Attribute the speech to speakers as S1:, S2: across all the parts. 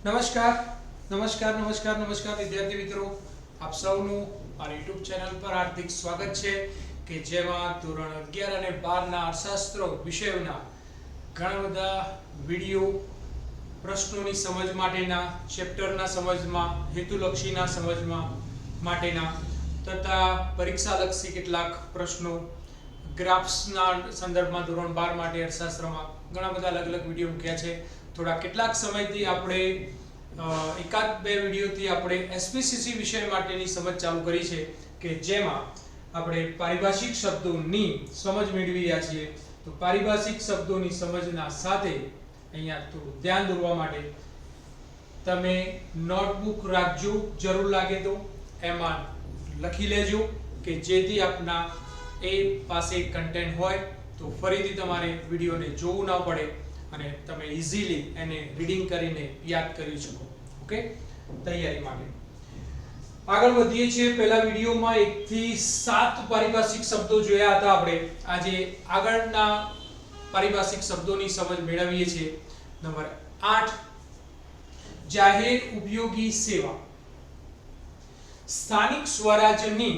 S1: નમસ્કાર નમસ્કાર નમસ્કાર નમસ્કાર વિદ્યાર્થી મિત્રો, આપ સૌનું મારી YouTube ચેનલ પર હાર્દિક સ્વાગત છે કે જેમાં ધોરણ 11 અને 12 ના અર્થશાસ્ત્ર વિષયોના ઘણા બધા વિડિયો પ્રશ્નોની સમજ માટેના, ચેપ્ટરના સમજમાં, હેતુલક્ષીના સમજમાં માટેના તથા પરીક્ષાલક્ષી કેટલાક પ્રશ્નો, ગ્રાફ્સના સંદર્ભમાં ધોરણ 12 માટે અર્થશાસ્ત્રમાં ઘણા બધા અલગ અલગ વિડિયો મૂક્યા છે. થોડા કેટલાક સમયથી આપણે એકાદ બે વિડિયોથી આપણે એસપીસીસી વિષય માટેની સમજ ચાલુ કરી છે કે જેમાં આપણે પારિભાષિક શબ્દોની સમજ મેળવી રહ્યા છીએ. તો પારિભાષિક શબ્દોની સમજના સાથે અહીંયા થોડું ધ્યાન દોરવા માટે તમે નોટબુક રાખજો, જરૂર લાગે તો એમાં લખી લેજો કે જેથી આપના એ પાસે કન્ટેન્ટ હોય તો ફરીથી તમારે વિડિયોને જોવું ના પડે અને તમે ઈઝીલી એને રીડિંગ કરીને યાદ કરી શકો. ઓકે, તૈયારી માટે આગળ વધીએ છીએ. પહેલા વિડિયોમાં 1 થી 7 પારિભાષિક શબ્દો જોયા હતા આપણે. આજે આગળના પારિભાષિક શબ્દોની સમજ મેળવીએ છીએ. નંબર 8, જાહેર ઉપયોગી સેવા. સ્થાનિક સ્વરાજ્યની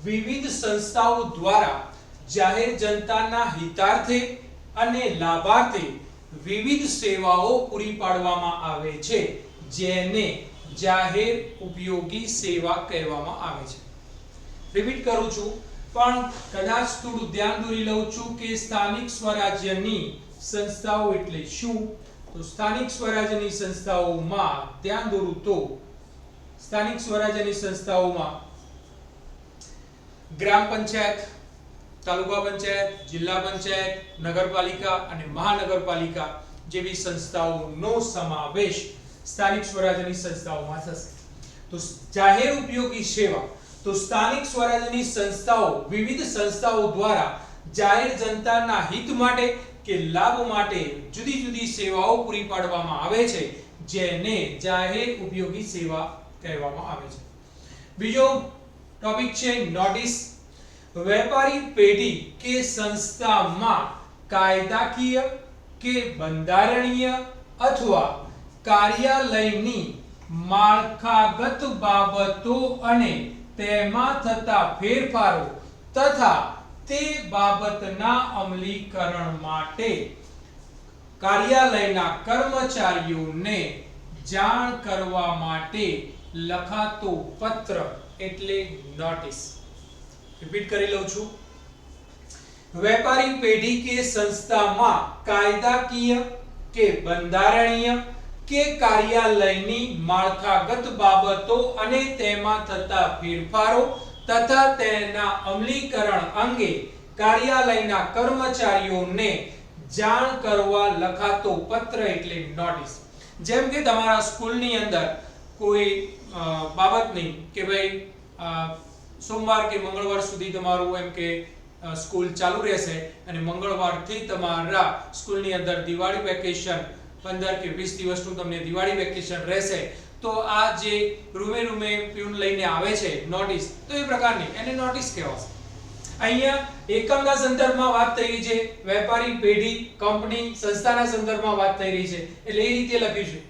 S1: વિવિધ સંસ્થાઓ દ્વારા જાહેર જનતાના હિતાર્થે અને લાભાર્થે વિવિધ સેવાઓ પૂરી પાડવામાં આવે છે જેને જાહેર ઉપયોગી સેવા કહેવામાં આવે છે. રિપીટ કરું છું પણ કદાચ થોડું ધ્યાન દોરી લઉં છું કે સ્થાનિક સ્વરાજ્યની સંસ્થાઓ એટલે શું. તો સ્થાનિક સ્વરાજ્યની સંસ્થાઓમાં ધ્યાન દોરું તો સ્થાનિક સ્વરાજ્યની સંસ્થાઓમાં ગ્રામ પંચાયત, તાલુકા પંચાયત, જિલ્લા પંચાયત, નગરપાલિકા અને મહાનગરપાલિકા જેવી સંસ્થાઓનો સમાવેશ સ્થાનિક સ્વરાજ્યની સંસ્થાઓમાં થશે. તો જાહેર ઉપયોગી સેવા, તો સ્થાનિક સ્વરાજ્યની સંસ્થાઓ વિવિધ સંસ્થાઓ દ્વારા જાહેર જનતાના હિત માટે કે લાભ માટે જુદી જુદી સેવાઓ પૂરી પાડવામાં આવે છે જેને જાહેર ઉપયોગી સેવા કહેવામાં આવે છે. બીજો ટોપિક છે નોટિસ. વેપારી પેઢી કે સંસ્થામાં કાયદાકીય કે બંધારણીય અથવા કાર્યાલયની માળખાગત બાબતો અને તેમાં થતા ફેરફારો તથા તે બાબતના અમલીકરણ માટે કાર્યાલયના કર્મચારીઓને જાણ કરવા માટે લખાતો પત્ર એટલે નોટિસ. રિપીટ કરી લઉં છું. વેપારી પેઢી કે સંસ્થામાં કાયદાકીય કે બંધારણીય કે કાર્યાલયની માળખાગત બાબતો અને તેમાં થતા ફેરફારો તથા તેના અમલીકરણ અંગે કાર્યાલયના કર્મચારીઓને જાણ કરવા લખાતો પત્ર એટલે નોટિસ. જેમ કે તમારા સ્કૂલની અંદર કોઈ બાબતની કે ભાઈ સોમવાર કે મંગળવાર સુધી તમારું એમ કે સ્કૂલ ચાલુ રહેશે અને મંગળવારથી તમારા સ્કૂલની અંદર દિવાળી વેકેશન 15 કે 20 દિવસનું તમને દિવાળી વેકેશન રહેશે. તો આ જે રૂમે પ્યુન લઈને આવે છે નોટિસ, તો એ પ્રકારની એને નોટિસ કહેવાશે. અહીંયા એકમના સંદર્ભમાં વાત થઈ રહી છે, વેપારી પેઢી કંપની સંસ્થાના સંદર્ભમાં વાત થઈ રહી છે એટલે એ રીતે લખ્યું છે.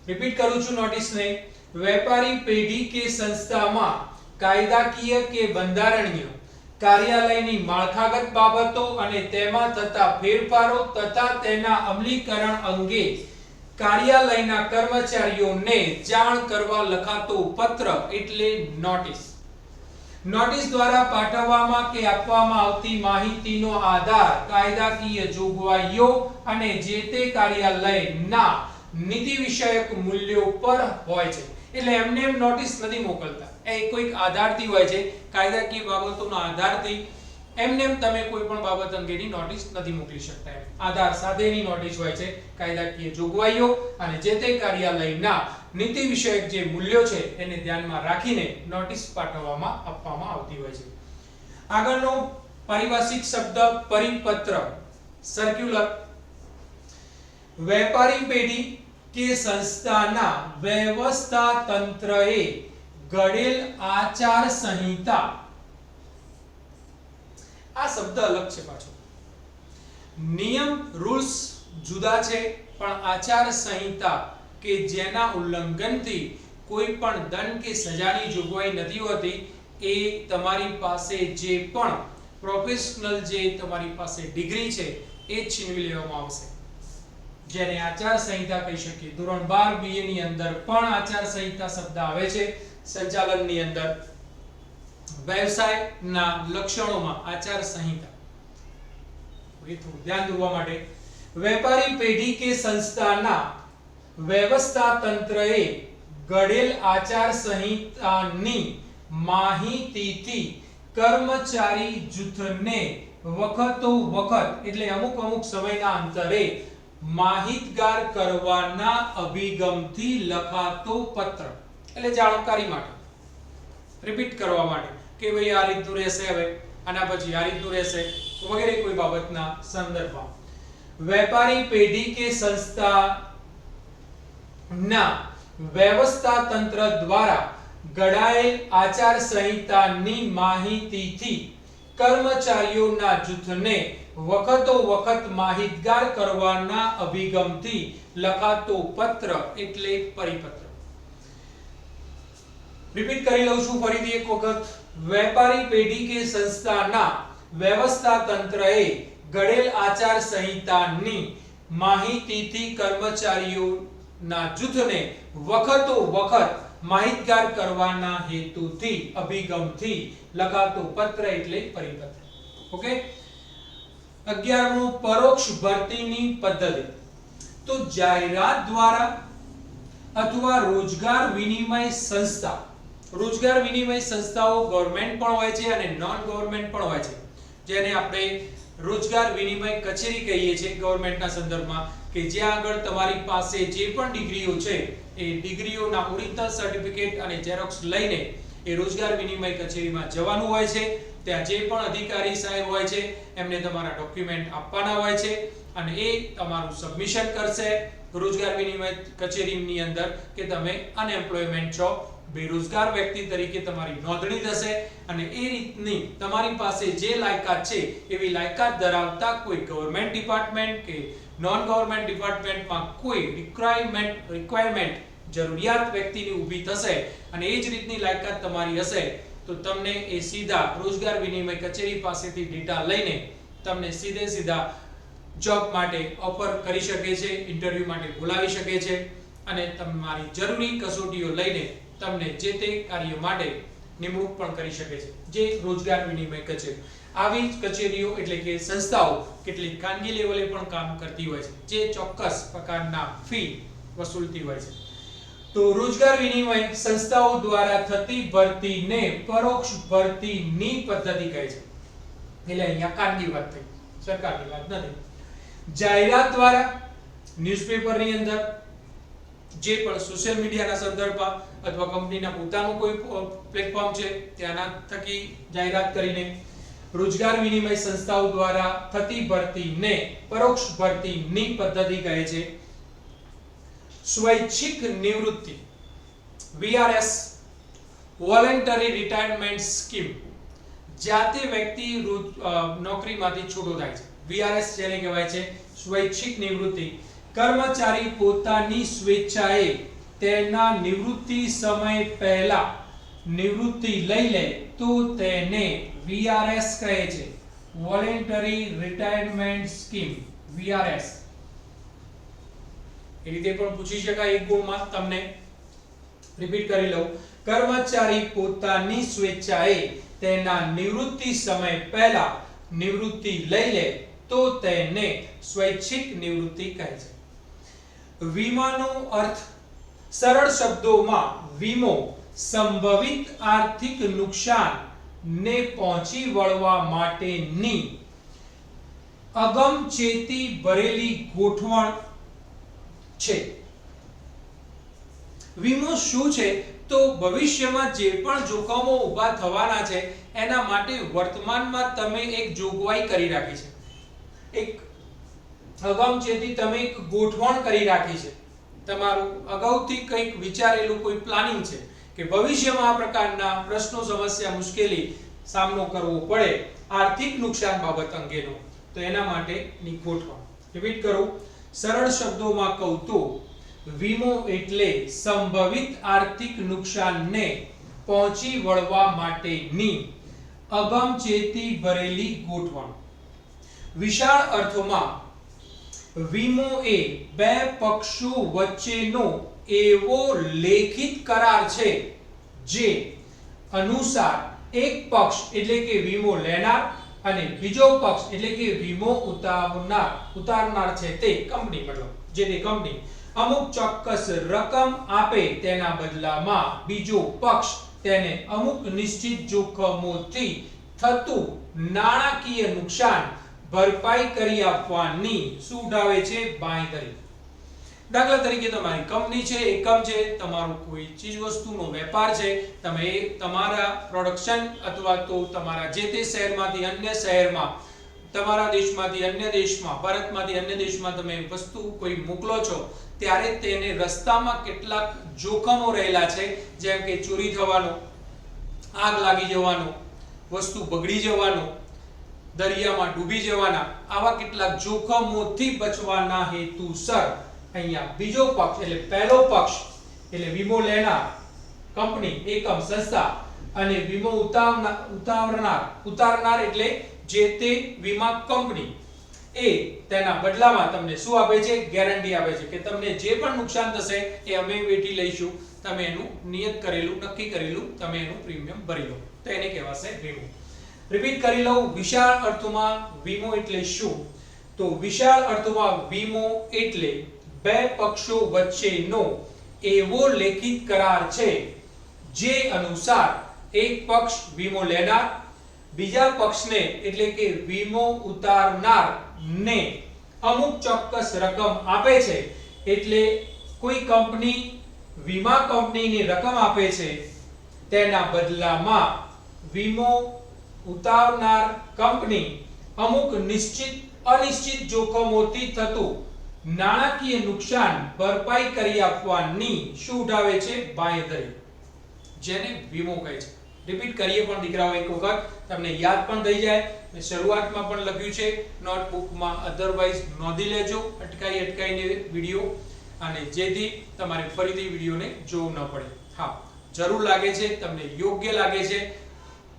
S1: રિપીટ કરું છું નોટિસને. વેપારી પેઢી કે સંસ્થામાં કાયદાકીય કે બંધારણીય કાર્યાલયની માળખાગત બાબતો અને તેમાં થતા ફેરફારો તથા તેના અમલીકરણ અંગે કાર્યાલયના કર્મચારીઓને જાણ કરવા લખાતો પત્ર એટલે નોટિસ. નોટિસ દ્વારા પાઠવવામાં કે આપવામાં આવતી માહિતીનો આધાર કાયદાકીય જોગવાઈઓ અને જે તે કાર્યાલયના નીતિ વિષયક મૂલ્યો પર હોય છે. એટલે એમને એમ નોટિસ નથી મોકલતા, એ કોઈક આધારથી હોય છે. કાયદાકીય બાબતોના આધારથી એમને એમ તમે કોઈ પણ બાબત અંગેની નોટિસ નથી મોકલી શકતા. આધાર સાથેની નોટિસ હોય છે. કાયદાકીય જોગવાઈઓ અને જે તે કાર્યાલયના નીતિ વિષયક જે મૂલ્યો છે એને ધ્યાનમાં રાખીને નોટિસ પાઠવવામાં આપવામાં આવતી હોય છે. આગળનો પારિભાષિક શબ્દ પરિપત્ર, સર્ક્યુલર. વેપારી પેઢી કે સંસ્થાના વ્યવસ્થા તંત્રએ ઘડેલ આચાર સંહિતા. આ શબ્દ અલગ છે પાછો. નિયમ રૂલ્સ જુદા છે પણ આચાર સંહિતા કે જેના ઉલ્લંઘનથી કોઈ પણ દંડ કે સજાની જોગવાઈ નથી હોતી એ તમારી પાસે જે પણ પ્રોફેશનલ જે તમારી પાસે ડિગ્રી છે એ છીનવી લેવામાં આવશે, જેને આચાર સંહિતા કહી શકીએ. ધોરણ 12 BA ની અંદર પણ આચાર સંહિતા શબ્દ આવે છે. સંચાલનની અંદર વ્યવસાયના લક્ષણોમાં આચાર સંહિતા ધ્યાન દોરવા માટે વેપારી પેઢી કે સંસ્થાના વ્યવસ્થા તંત્રએ ઘડેલ આચાર સંહિતાની માહિતીથી કર્મચારી જૂથને વખતો વખત એટલે અમુક સમયના અંતરે માહિતગાર કરવાના અભિગમથી લખાતો પત્ર, એટલે જાણકારી માટે, રિપીટ કરવા માટે કે ભાઈ આ રીતનું રહેશે, હવે આના પછી આ રીતનું રહેશે વગેરે કોઈ બાબતના સંદર્ભમાં વેપારી પેઢી કે સંસ્થાના વ્યવસ્થા તંત્ર દ્વારા ઘડાયેલ આચાર સંહિતાની માહિતીથી કર્મચારીઓના જૂથને વખતો વખત માહિતગાર કરવાના અભિગમથી લખાતો પત્ર એટલે પરિપત્ર. રિપીટ કરી લઉં છું ફરીથી એક વખત. વેપારી પેઢી કે સંસ્થાના વ્યવસ્થા તંત્રએ ઘડેલ આચાર સંહિતાની માહિતીથી કર્મચારીઓના જૂથને વખતો વખત માહિતગાર કરવાના હેતુથી અભિગમથી લખાતો પત્ર એટલે પરિપત્ર. ઓકે. 11મું પરોક્ષ ભરતીની પદ્ધતિ. તો જાહેરાત દ્વારા અથવા રોજગાર વિનિમય સંસ્થા, રોજગાર વિનિમય સંસ્થાઓ ગવર્નમેન્ટ પણ હોય છે અને નોન ગવર્નમેન્ટ પણ હોય છે, જેને આપણે રોજગાર વિનિમય કચેરી કહીએ છીએ ગવર્નમેન્ટના સંદર્ભમાં, કે જ્યાં આગળ તમારી પાસે જે પણ ડિગ્રીઓ છે એ ડિગ્રીઓના ઓરિજિનલ સર્ટિફિકેટ અને ઝેરોક્સ લઈને એ રોજગાર વિનિમય કચેરીમાં જવાનું હોય છે. ત્યાં જે પણ અધિકારી સાહેબ હોય છે એમને તમારા ડોક્યુમેન્ટ આપવાના હોય છે અને એ તમારું સબમિશન કરશે રોજગાર વિનિમય કચેરીની અંદર કે તમે અનએમ્પ્લોયમેન્ટ છો, બેરોજગાર વ્યક્તિ તરીકે તમારી નોંધણી થશે અને એ રીતની તમારી પાસે જે લાયકાત છે એવી લાયકાત ધરાવતા કોઈ ગવર્નમેન્ટ ડિપાર્ટમેન્ટ કે નોન ગવર્નમેન્ટ ડિપાર્ટમેન્ટમાં કોઈ રિક્વાયરમેન્ટ જરૂરિયાત વ્યક્તિની ઊભી થશે અને એ જ રીતની લાયકાત તમારી હશે તો તમને એ સીધા રોજગાર વિનિમય કચેરી પાસેથી ડેટા લઈને તમને સીધા જોબ માટે ઓફર કરી શકે છે, ઇન્ટરવ્યુ માટે બોલાવી શકે છે અને તમારી જરૂરી કસોટીઓ લઈને તમને જે તે કાર્ય માટે નિમણૂક પણ કરી શકે છે, જે રોજગાર વિનિમય કચેરી. આવી કચેરીઓ એટલે કે સંસ્થાઓ કેટલીક ખાનગી લેવલે પણ કામ કરતી હોય છે, જે ચોક્કસ પ્રકારના ફી વસૂલતી હોય છે. તો રોજગાર વિનિમય સંસ્થાઓ દ્વારા થતી ભરતીને પરોક્ષ ભરતીની પદ્ધતિ કહે છે. એટલે અહીંયા ખાનગી વાત થઈ, સરકારની વાત નથી. જાહેરાત દ્વારા ન્યૂઝપેપરની અંદર, જે પણ સોશિયલ મીડિયાના સંદર્ભમાં અથવા કંપનીના પોતાનું કોઈ પ્લેટફોર્મ છે ત્યાંના થકી જાહેરાત કરીને રોજગાર વિનિમય સંસ્થાઓ દ્વારા થતી ભરતીને પરોક્ષ ભરતીની પદ્ધતિ કહે છે. સ્વૈચ્છિક નિવૃત્તિ VRS વોલન્ટરી રિટાયરમેન્ટ સ્કીમ, જાતે વ્યક્તિ નોકરીમાંથી છૂટો થાય છે. VRS જેને કહેવાય છે સ્વૈચ્છિક નિવૃત્તિ. કર્મચારી પોતાની સ્વેચ્છાએ તેના નિવૃત્તિ સમય પહેલા નિવૃત્તિ લઈ લે તો તેને VRS કહે છે, વોલન્ટરી રિટાયરમેન્ટ સ્કીમ VRS. એ રીતે પણ પૂછી શકાય એક ગુણમાં તમને. રિપીટ કરી લઉં. કર્મચારી પોતાની સ્વેચ્છાએ તેના નિવૃત્તિ સમય પહેલા નિવૃત્તિ લઈ લે તો તેને સ્વૈચ્છિક નિવૃત્તિ કહે છે. વીમાનો અર્થ સરળ શબ્દોમાં વીમો સંભવિત આર્થિક નુકસાન ને પહોંચી વળવા માટેની અગમચેતી ભરેલી ગોઠવણ છે. વીમો શું છે? તો ભવિષ્યમાં જે પણ જોખમો ઊભા થવાના છે એના માટે વર્તમાનમાં તમે એક જોગવાઈ કરી રાખી છે, એક અગમચેતી તમે એક ગોઠવણ કરી રાખી છે, તમારું અગાઉથી કંઈક વિચારેલું કોઈ પ્લાનિંગ છે કે ભવિષ્યમાં આ પ્રકારના પ્રશ્નો, સમસ્યા, મુશ્કેલી સામનો કરવો પડે આર્થિક નુકસાન બાબત અંગેનો, તો એના માટેની ગોઠવણ. રિપીટ કરું, સરળ શબ્દોમાં કહું તો વીમો એટલે સંભવિત આર્થિક નુકસાનને પહોંચી વળવા માટેની અગમચેતી ભરેલી ગોઠવણ. વિશાળ અર્થમાં વીમો એ બે પક્ષો વચ્ચેનો એવો લેખિત કરાર છે જે અનુસાર એક પક્ષ એટલે કે વીમો લેનાર અને બીજો પક્ષ એટલે કે વીમો ઉતારનાર છે તે કંપની, મતલબ જે તે કંપની અમુક ચોક્કસ રકમ આપે તેના બદલામાં બીજો પક્ષ તેને અમુક નિશ્ચિત જોખમોથી થતું નાણાકીય નુકસાન ભરપાઈ કરી આપવાની શું ઉઠાવે છે? બાંયધરી. દાખલા તરીકે તમારી કંપની છે, એકમ છે, તમારો કોઈ ચીજ વસ્તુનો વેપાર છે, તમે તમારા પ્રોડક્શન અથવા તો તમારા જે તે શહેરમાંથી અન્ય શહેરમાં, તમારા દેશમાંથી અન્ય દેશમાં, ભારતમાંથી અન્ય દેશમાં તમે વસ્તુ કોઈ મોકલો છો ત્યારે તેને રસ્તામાં કેટલાક જોખમો રહેલા છે, જેમ કે ચોરી થવાનો, આગ લાગી જવાનો, વસ્તુ બગડી જવાનો, દરિયામાં ડૂબી જવાના, આવા કેટલાક જોખમોથી બચવાના હેતુસર અહીંયા બીજો પક્ષ એટલે પહેલો પક્ષ એટલે વીમો લેનાર કંપની, એકમ, સંસ્થા અને વીમો ઉતારનાર એટલે જે તે વીમા કંપની એ તેના બદલામાં તમને શું આપે છે? ગેરંટી આપે છે કે તમને જે પણ નુકસાન થશે એ અમે વેઠી લઈશું, તમે એનું નિયત કરેલું, નક્કી કરેલું તમે એનું પ્રીમિયમ ભરી લો, તો એને કહેવાશે વીમો. રિપીટ કરી લઉં, વિશાળ અર્થમાં વીમો એટલે શું? તો વિશાળ અર્થમાં વીમો એટલે બે પક્ષો વચ્ચેનો એવો લેખિત કરાર છે જે અનુસાર એક પક્ષ વીમો લેનાર બીજા પક્ષને એટલે કે વીમો ઉતારનાર ને અમુક ચોક્કસ રકમ આપે છે. એટલે કોઈ કંપની વીમા કંપનીની રકમ આપે છે, તેના બદલામાં વીમો ઉતારનાર કંપની અમુક નિશ્ચિત અનિશ્ચિત જોખમોથી થતું નાણાકીય નુકસાન ભરપાઈ કરી આપવાની શું ઉઠાવે છે? બાંયધરી, જેને વીમો કહે છે. રિપીટ કરીએ પણ દીકરાઓ એક વખત, તમને યાદ પણ થઈ જાય. મેં શરૂઆતમાં પણ લખ્યું છે નોટબુકમાં, અધરવાઇઝ નોંધી લેજો અટકાઈને વિડિયો, અને જેથી તમારે ફરીથી વિડિયોને જોવું ન પડે. હા, જરૂર લાગે છે, તમને યોગ્ય લાગે છે,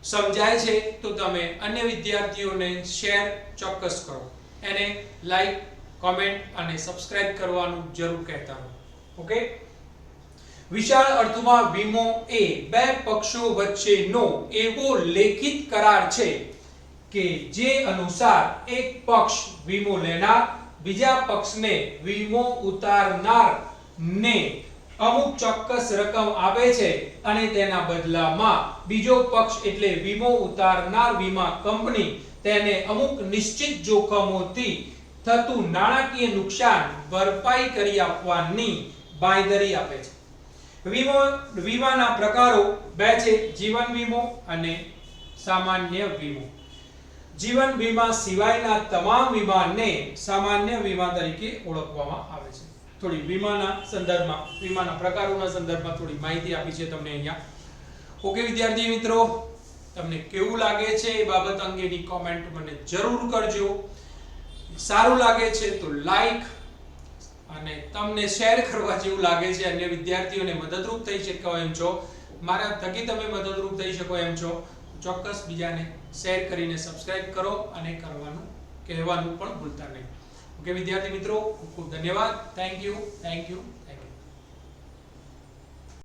S1: સમજાય છે તો તમે અન્ય વિદ્યાર્થીઓને શેર ચોક્કસ કરો, એને લાઈક, કોમેન્ટ અને સબસ્ક્રાઇબ કરવાનું જરૂર કહેતા રહો. ઓકે. વિશાળ અર્થમાં વીમો એ બે પક્ષો વચ્ચેનો એવો લેખિત કરાર છે કે જે અનુસાર એક પક્ષ વીમો લેનાર બીજા પક્ષને વીમો ઉતારનાર ને અમુક ચોક્કસ રકમ આપે છે અને તેના બદલામાં બીજો પક્ષ એટલે વીમો ઉતારનાર વીમા કંપની તેને અમુક નિશ્ચિત જોખમોથી થતું નાણાકીય નુકસાન ભરપાઈ કરી આપવાની બાંયધરી આપે છે. વીમાના પ્રકારો બે છે, જીવન વીમો અને સામાન્ય વીમો. જીવન વીમા સિવાયના તમામ વીમાને સામાન્ય વીમા તરીકે ઓળખવામાં આવે છે. થોડી વીમાના સંદર્ભમાં, વીમાના પ્રકારોના સંદર્ભમાં થોડી માહિતી આપી છે તમને અહીંયા. ઓકે વિદ્યાર્થી મિત્રો, તમને કેવું લાગે છે એ બાબત અંગેની કોમેન્ટ મને જરૂર કરજો. સારું લાગે છે તો લાઈક, અને તમને શેર કરવા જેવું લાગે છે, અન્ય વિદ્યાર્થીઓને મદદરૂપ થઈ શકો એમ છો, મારા થકી તમે મદદરૂપ થઈ શકો એમ છો, ચોક્કસ બીજાને શેર કરીને સબસ્ક્રાઇબ કરો અને કહેવાનું પણ ભૂલતા નહીં. ઓકે વિદ્યાર્થી મિત્રો, ખૂબ ખૂબ ધન્યવાદ. Thank you.